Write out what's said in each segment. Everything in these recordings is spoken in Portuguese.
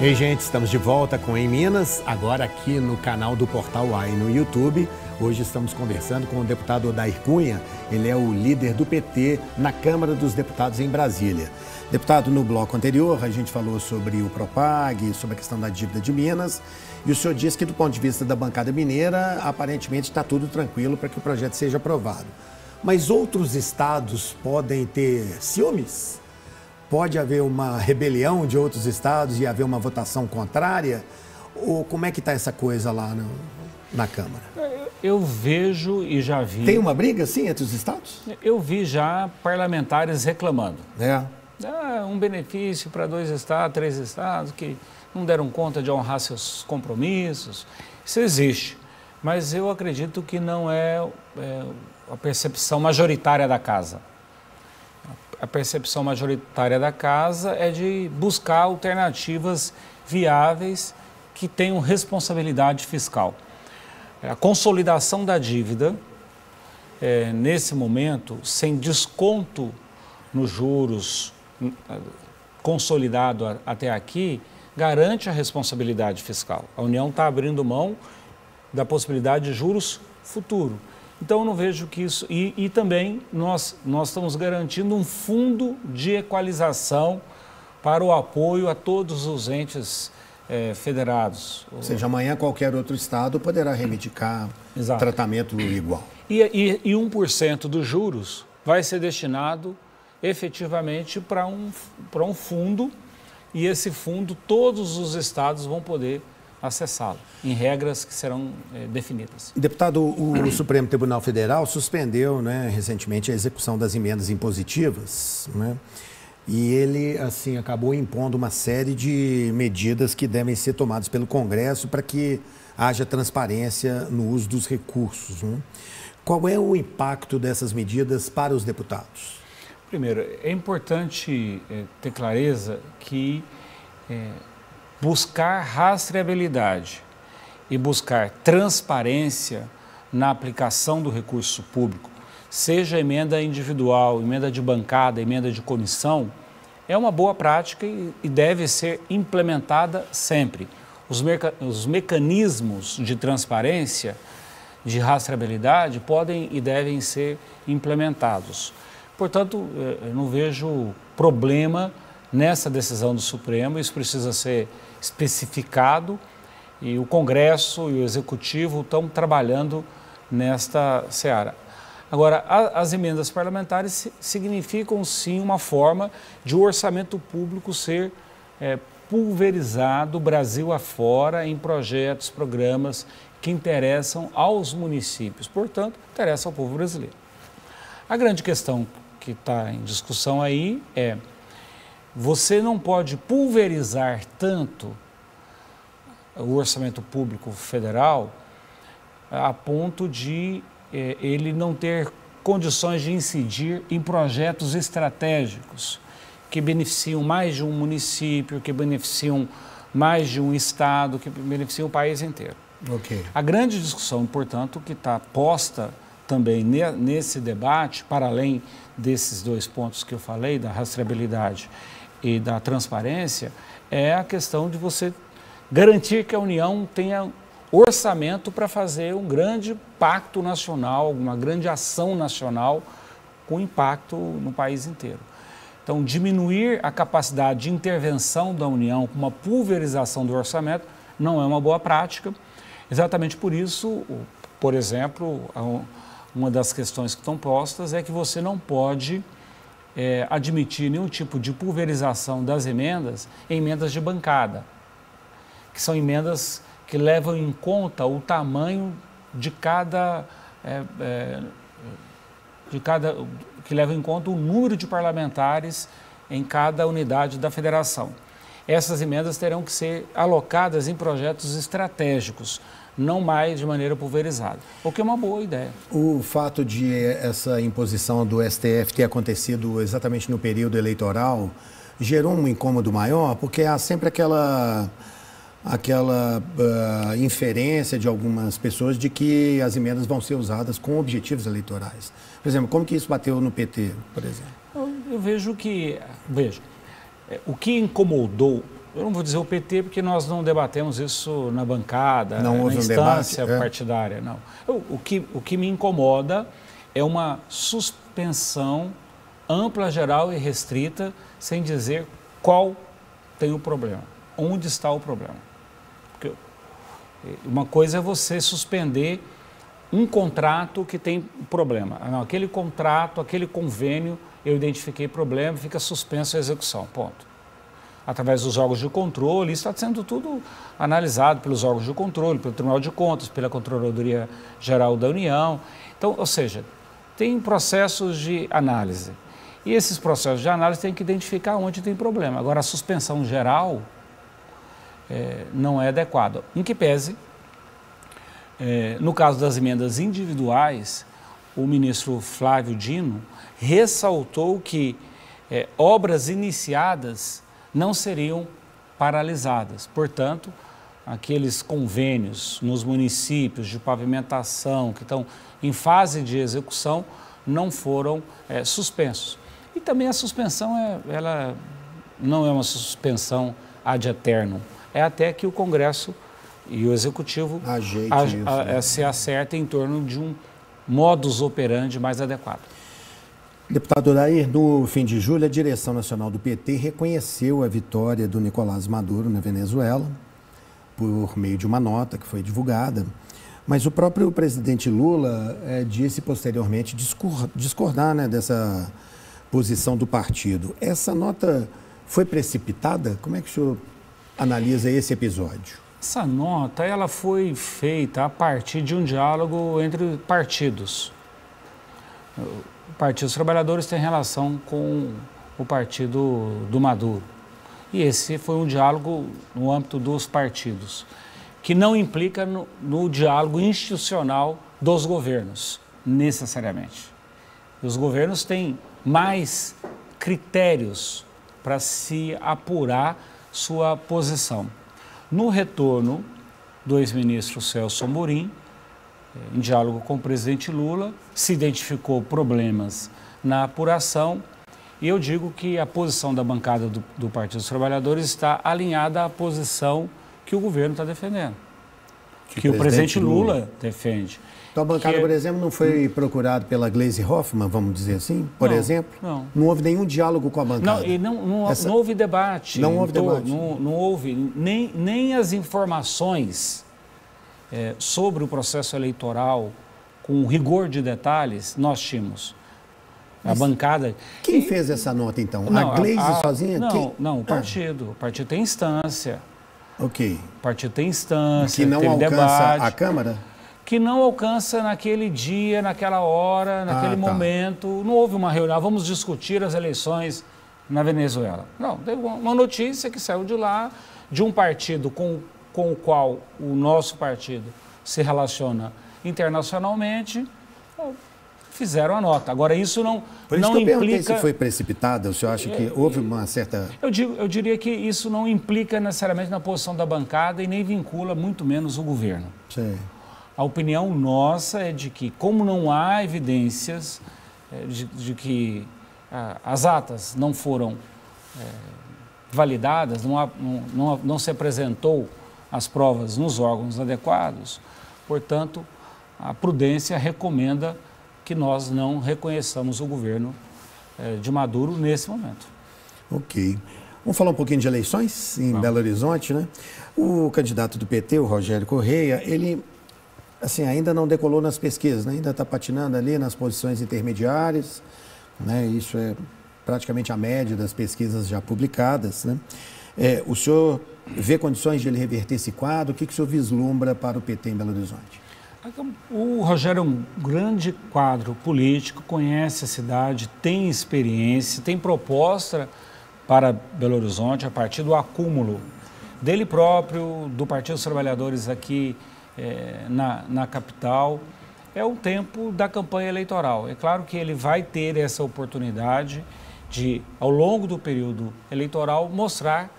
Ei, gente, estamos de volta com Em Minas, agora aqui no canal do Portal AI no YouTube. Hoje estamos conversando com o deputado Odair Cunha, ele é o líder do PT na Câmara dos Deputados em Brasília. Deputado, no bloco anterior a gente falou sobre o Propag, sobre a questão da dívida de Minas, e o senhor disse que do ponto de vista da bancada mineira, aparentemente está tudo tranquilo para que o projeto seja aprovado. Mas outros estados podem ter ciúmes? Pode haver uma rebelião de outros estados e haver uma votação contrária? Ou como é que está essa coisa lá na Câmara? Eu vejo e já vi... Tem uma briga, sim, entre os estados? Eu vi já parlamentares reclamando. Um benefício para 2 estados, 3 estados que não deram conta de honrar seus compromissos. Isso existe, mas eu acredito que não é a percepção majoritária da casa. A percepção majoritária da casa é de buscar alternativas viáveis que tenham responsabilidade fiscal. A consolidação da dívida, nesse momento, sem desconto nos juros consolidado até aqui, garante a responsabilidade fiscal. A União está abrindo mão da possibilidade de juros futuro. Então, eu não vejo que isso... E também nós estamos garantindo um fundo de equalização para o apoio a todos os entes federados. Ou seja, amanhã qualquer outro estado poderá reivindicar tratamento igual. E 1% dos juros vai ser destinado efetivamente para um fundo, e esse fundo todos os estados vão poder acessá-lo, em regras que serão definidas. Deputado, o Supremo Tribunal Federal suspendeu, recentemente a execução das emendas impositivas, e ele, assim, acabou impondo uma série de medidas que devem ser tomadas pelo Congresso para que haja transparência no uso dos recursos. Qual é o impacto dessas medidas para os deputados? Primeiro, é importante ter clareza que buscar rastreabilidade e buscar transparência na aplicação do recurso público, seja emenda individual, emenda de bancada, emenda de comissão, é uma boa prática e deve ser implementada sempre. Os mecanismos de transparência, de rastreabilidade, podem e devem ser implementados. Portanto, eu não vejo problema nessa decisão do Supremo, isso precisa ser especificado e o Congresso e o Executivo estão trabalhando nesta seara. Agora, as emendas parlamentares significam sim uma forma de o orçamento público ser pulverizado Brasil afora em projetos, programas que interessam aos municípios, portanto, interessam ao povo brasileiro. A grande questão que está em discussão aí é: você não pode pulverizar tanto o orçamento público federal a ponto de ele não ter condições de incidir em projetos estratégicos que beneficiam mais de um município, que beneficiam mais de um estado, que beneficiam o país inteiro. Okay. A grande discussão, portanto, que está posta também nesse debate, para além desses 2 pontos que eu falei, da rastreabilidade e da transparência, é a questão de você garantir que a União tenha orçamento para fazer um grande pacto nacional, uma grande ação nacional com impacto no país inteiro. Então, diminuir a capacidade de intervenção da União com uma pulverização do orçamento não é uma boa prática. Exatamente por isso, por exemplo, uma das questões que estão postas é que você não pode admitir nenhum tipo de pulverização das emendas em emendas de bancada, que são emendas que levam em conta o tamanho que levam em conta o número de parlamentares em cada unidade da federação. Essas emendas terão que ser alocadas em projetos estratégicos, não mais de maneira pulverizada, o que é uma boa ideia. O fato de essa imposição do STF ter acontecido exatamente no período eleitoral gerou um incômodo maior, porque há sempre aquela inferência de algumas pessoas de que as emendas vão ser usadas com objetivos eleitorais. Por exemplo, como que isso bateu no PT, por exemplo? Eu vejo que... o que incomodou eu não vou dizer o PT, porque nós não debatemos isso na bancada, não na houve instância debate, partidária, não. O que me incomoda é uma suspensão ampla, geral e restrita, sem dizer qual tem o problema, onde está o problema. Porque uma coisa é você suspender um contrato que tem problema. Não, aquele contrato, aquele convênio, eu identifiquei problema, fica suspenso a execução, ponto. Através dos órgãos de controle, isso está sendo tudo analisado pelos órgãos de controle, pelo Tribunal de Contas, pela Controladoria Geral da União. Então, ou seja, tem processos de análise. E esses processos de análise têm que identificar onde tem problema. Agora, a suspensão geral não é adequada. Em que pese, no caso das emendas individuais, o ministro Flávio Dino ressaltou que obras iniciadas não seriam paralisadas. Portanto, aqueles convênios nos municípios de pavimentação que estão em fase de execução não foram suspensos. E também a suspensão, ela não é uma suspensão ad eternum, é até que o Congresso e o Executivo se acertem em torno de um modus operandi mais adequado. Deputado Odair, no fim de julho, a direção nacional do PT reconheceu a vitória do Nicolás Maduro na Venezuela, por meio de uma nota que foi divulgada, mas o próprio presidente Lula disse posteriormente discordar, né, dessa posição do partido. Essa nota foi precipitada? Como é que o senhor analisa esse episódio? Essa nota ela foi feita a partir de um diálogo entre partidos. O Partido dos Trabalhadores tem relação com o partido do Maduro. E esse foi um diálogo no âmbito dos partidos, que não implica no diálogo institucional dos governos, necessariamente. Os governos têm mais critérios para se apurar sua posição. No retorno do ex-ministro Celso Amorim, em diálogo com o presidente Lula, se identificou problemas na apuração e eu digo que a posição da bancada do Partido dos Trabalhadores está alinhada à posição que o governo está defendendo, que o presidente Lula defende. Então a bancada, por exemplo, não foi procurada pela Gleisi Hoffmann, vamos dizer assim, por exemplo? Não. Não houve nenhum diálogo com a bancada? Não, e não houve debate. Não houve debate? Não houve, nem as informações sobre o processo eleitoral, com rigor de detalhes, nós tínhamos. A bancada... Quem fez essa nota, então? A Gleisi sozinha? Não, o partido. O partido tem instância. Ok. O partido tem instância, que não alcança debate, a Câmara? Que não alcança naquele dia, naquela hora, naquele momento. Não houve uma reunião, vamos discutir as eleições na Venezuela. Não, teve uma notícia que saiu de lá, de um partido com o qual o nosso partido se relaciona internacionalmente, fizeram a nota. Agora, isso não implica... Por isso que eu perguntei se foi precipitada, o senhor acha que houve uma certa... Eu diria que isso não implica necessariamente na posição da bancada e nem vincula muito menos o governo. Sim. A opinião nossa é de que, como não há evidências de que as atas não foram validadas, não se apresentou as provas nos órgãos adequados, portanto, a prudência recomenda que nós não reconheçamos o governo de Maduro nesse momento. Ok. Vamos falar um pouquinho de eleições em Belo Horizonte, né? O candidato do PT, o Rogério Correia, ele assim, ainda não decolou nas pesquisas, né? Ainda está patinando ali nas posições intermediárias, né? Isso é praticamente a média das pesquisas já publicadas, né? O senhor vê condições de ele reverter esse quadro? O que o senhor vislumbra para o PT em Belo Horizonte? O Rogério é um grande quadro político, conhece a cidade, tem experiência, tem proposta para Belo Horizonte a partir do acúmulo dele próprio, do Partido dos Trabalhadores aqui na capital. É o tempo da campanha eleitoral. É claro que ele vai ter essa oportunidade de, ao longo do período eleitoral, mostrar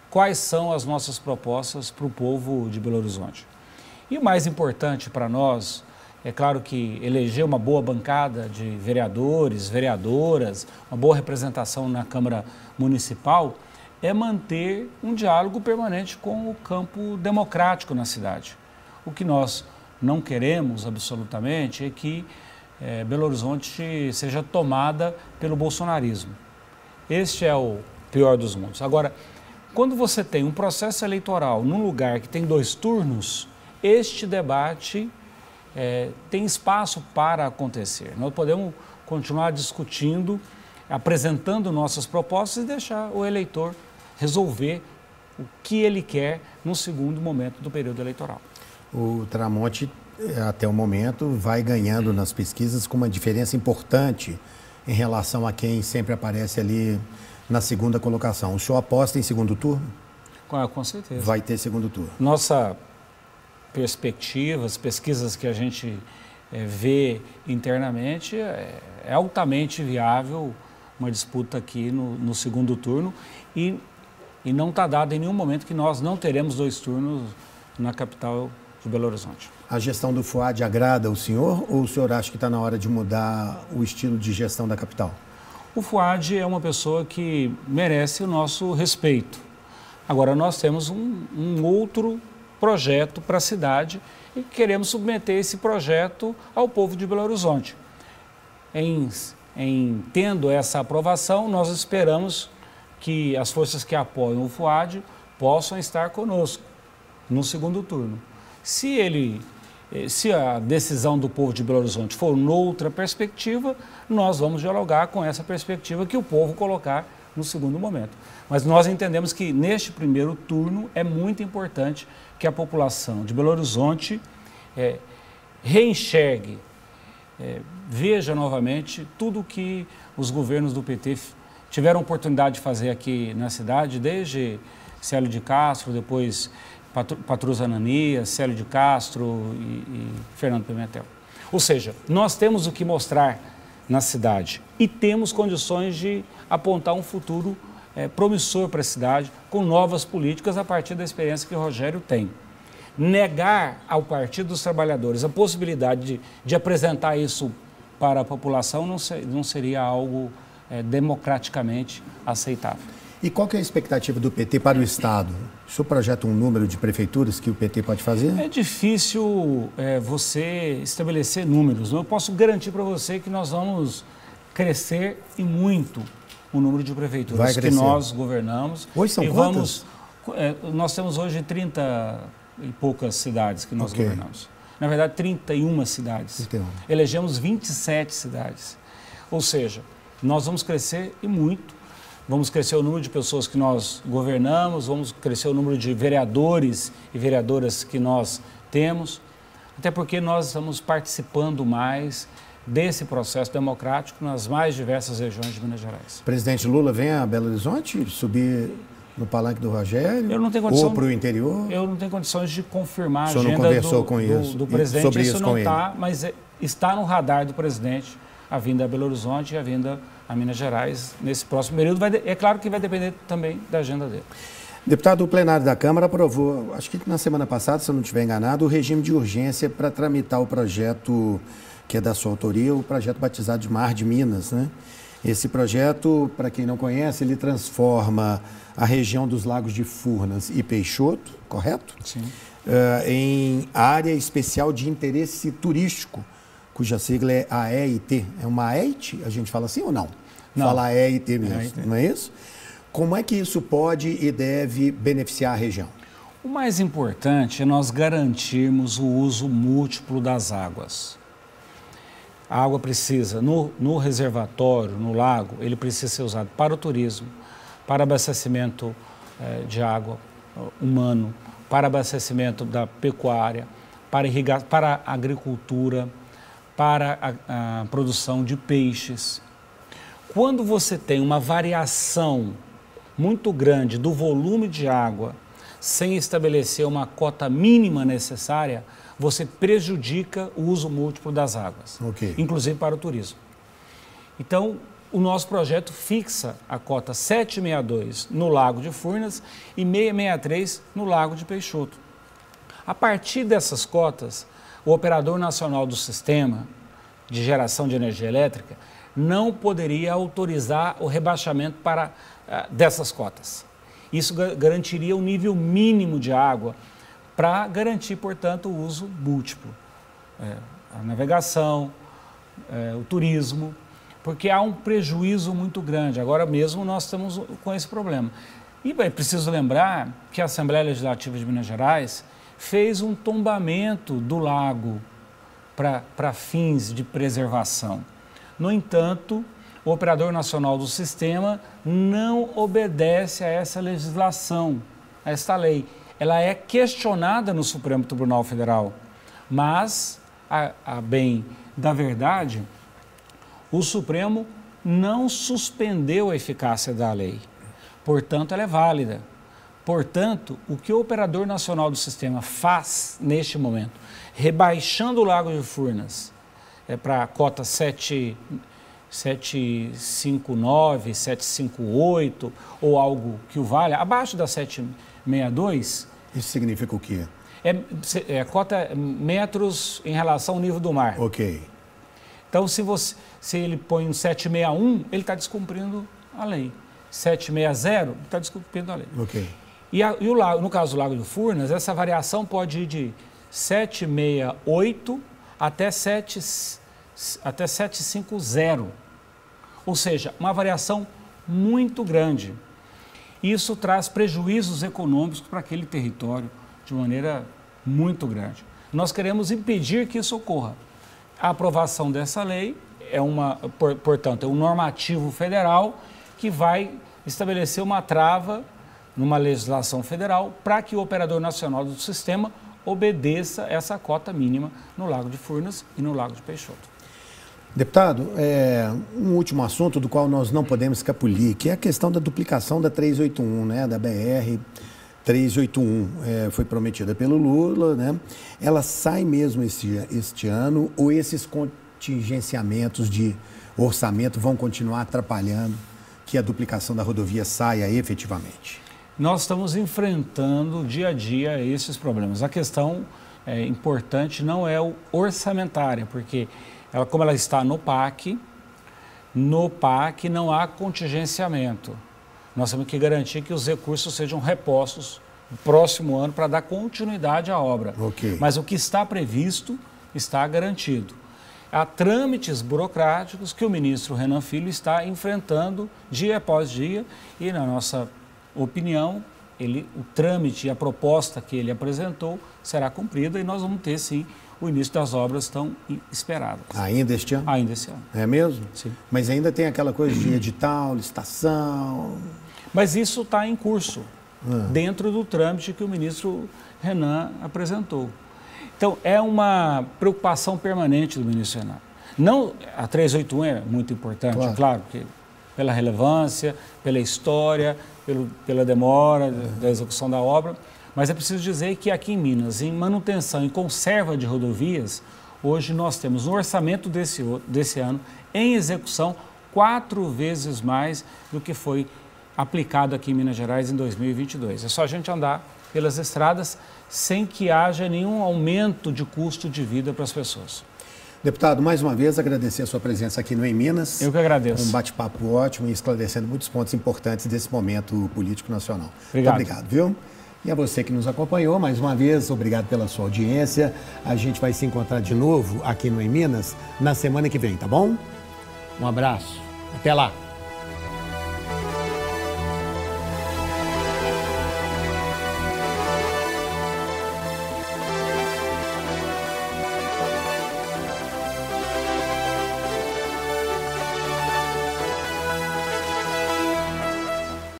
quais são as nossas propostas para o povo de Belo Horizonte. E o mais importante para nós, é claro que eleger uma boa bancada de vereadores, vereadoras, uma boa representação na Câmara Municipal, é manter um diálogo permanente com o campo democrático na cidade. O que nós não queremos absolutamente é que Belo Horizonte seja tomada pelo bolsonarismo. Este é o pior dos mundos. Agora, quando você tem um processo eleitoral num lugar que tem 2 turnos, este debate tem espaço para acontecer. Nós podemos continuar discutindo, apresentando nossas propostas e deixar o eleitor resolver o que ele quer no segundo momento do período eleitoral. O Tramonte, até o momento, vai ganhando nas pesquisas com uma diferença importante em relação a quem sempre aparece ali na segunda colocação. O senhor aposta em segundo turno? Com certeza. Vai ter segundo turno. Nossa perspectiva, as pesquisas que a gente vê internamente, é altamente viável uma disputa aqui no segundo turno e não está dado em nenhum momento que nós não teremos 2 turnos na capital de Belo Horizonte. A gestão do Fuad agrada o senhor ou o senhor acha que está na hora de mudar o estilo de gestão da capital? O Fuad é uma pessoa que merece o nosso respeito. Agora, nós temos um outro projeto para a cidade e queremos submeter esse projeto ao povo de Belo Horizonte. Em tendo essa aprovação, nós esperamos que as forças que apoiam o Fuad possam estar conosco no segundo turno. Se a decisão do povo de Belo Horizonte for noutra perspectiva, nós vamos dialogar com essa perspectiva que o povo colocar no segundo momento. Mas nós entendemos que neste primeiro turno é muito importante que a população de Belo Horizonte reenxergue, veja novamente tudo que os governos do PT tiveram oportunidade de fazer aqui na cidade, desde Célio de Castro, depois Patrus Ananias, Célio de Castro e Fernando Pimentel. Ou seja, nós temos o que mostrar na cidade e temos condições de apontar um futuro promissor para a cidade, com novas políticas a partir da experiência que o Rogério tem. Negar ao Partido dos Trabalhadores a possibilidade de apresentar isso para a população não seria algo democraticamente aceitável. E qual que é a expectativa do PT para o Estado? O senhor projeta um número de prefeituras que o PT pode fazer? É difícil você estabelecer números. Eu posso garantir para você que nós vamos crescer e muito o número de prefeituras que nós governamos. Hoje são quantas? Nós temos hoje 30 e poucas cidades que nós governamos. Na verdade, 31 cidades. 31. Elegemos 27 cidades. Ou seja, nós vamos crescer e muito. Vamos crescer o número de pessoas que nós governamos, vamos crescer o número de vereadores e vereadoras que nós temos, até porque nós estamos participando mais desse processo democrático nas mais diversas regiões de Minas Gerais. O presidente Lula vem a Belo Horizonte subir no palanque do Rogério? Eu não tenho condição, ou para o interior? Eu não tenho condições de confirmar a agenda do presidente. Sobre isso não está, mas está no radar do presidente a vinda a Belo Horizonte e a vinda a Minas Gerais nesse próximo período. É claro que vai depender também da agenda dele. Deputado, o plenário da Câmara aprovou, acho que na semana passada, se eu não estiver enganado, o regime de urgência para tramitar o projeto que é da sua autoria, o projeto batizado de Mar de Minas, né? Esse projeto, para quem não conhece, ele transforma a região dos Lagos de Furnas e Peixoto, correto? Sim. Em área especial de interesse turístico, cuja sigla é AEIT. É uma AEIT? A gente fala assim ou não? Não. Fala AEIT mesmo, AEIT. Não é isso? Como é que isso pode e deve beneficiar a região? O mais importante é nós garantirmos o uso múltiplo das águas. A água precisa, no reservatório, no lago, ele precisa ser usado para o turismo, para abastecimento de água humano, para abastecimento da pecuária, para a agricultura, para a produção de peixes. Quando você tem uma variação muito grande do volume de água, sem estabelecer uma cota mínima necessária, você prejudica o uso múltiplo das águas, inclusive para o turismo. Então, o nosso projeto fixa a cota 762 no Lago de Furnas e 663 no Lago de Peixoto. A partir dessas cotas, o operador nacional do sistema de geração de energia elétrica não poderia autorizar o rebaixamento dessas cotas. Isso garantiria um nível mínimo de água para garantir, portanto, o uso múltiplo. A navegação, o turismo, porque há um prejuízo muito grande. Agora mesmo nós estamos com esse problema. E bem, preciso lembrar que a Assembleia Legislativa de Minas Gerais fez um tombamento do lago para fins de preservação. No entanto, o Operador Nacional do Sistema não obedece a essa legislação, a esta lei. Ela é questionada no Supremo Tribunal Federal, mas, a bem da verdade, o Supremo não suspendeu a eficácia da lei. Portanto, ela é válida. Portanto, o que o Operador Nacional do Sistema faz neste momento, rebaixando o Lago de Furnas para a cota 759, 758 ou algo que o valha, abaixo da 762... Isso significa o quê? Cota metros em relação ao nível do mar. Ok. Então, se ele põe um 761, ele está descumprindo a lei. 760, está descumprindo a lei. Ok. E no caso do Lago de Furnas, essa variação pode ir de 768 até 750. Ou seja, uma variação muito grande. Isso traz prejuízos econômicos para aquele território de maneira muito grande. Nós queremos impedir que isso ocorra. A aprovação dessa lei portanto, é um normativo federal que vai estabelecer uma trava numa legislação federal para que o Operador Nacional do Sistema obedeça essa cota mínima no Lago de Furnas e no Lago de Peixoto. Deputado, um último assunto do qual nós não podemos escapulir, que é a questão da duplicação da 381, né, da BR 381, foi prometida pelo Lula, né? Ela sai mesmo este ano ou esses contingenciamentos de orçamento vão continuar atrapalhando que a duplicação da rodovia saia efetivamente? Nós estamos enfrentando dia a dia esses problemas. A questão importante não é orçamentária, porque como ela está no PAC não há contingenciamento. Nós temos que garantir que os recursos sejam repostos no próximo ano para dar continuidade à obra. Okay. Mas o que está previsto está garantido. Há trâmites burocráticos que o ministro Renan Filho está enfrentando dia após dia e, na nossa opinião, o trâmite e a proposta que ele apresentou será cumprida e nós vamos ter, sim, o início das obras tão esperadas. Ainda este ano? Ainda este ano. É mesmo? Sim. Mas ainda tem aquela coisa de edital, licitação... Mas isso está em curso, dentro do trâmite que o ministro Renan apresentou. Então, é uma preocupação permanente do ministro Renan. Não, a 381 é muito importante, claro, porque pela relevância, pela história, pela demora da execução da obra, mas é preciso dizer que aqui em Minas, em manutenção e conserva de rodovias, hoje nós temos no orçamento desse ano, em execução, 4 vezes mais do que foi aplicado aqui em Minas Gerais em 2022. É só a gente andar pelas estradas sem que haja nenhum aumento de custo de vida para as pessoas. Deputado, mais uma vez agradecer a sua presença aqui no Em Minas. Eu que agradeço. Um bate-papo ótimo e esclarecendo muitos pontos importantes desse momento político nacional. Obrigado. Muito obrigado, viu? E a você que nos acompanhou, mais uma vez, obrigado pela sua audiência. A gente vai se encontrar de novo aqui no Em Minas na semana que vem, tá bom? Um abraço. Até lá.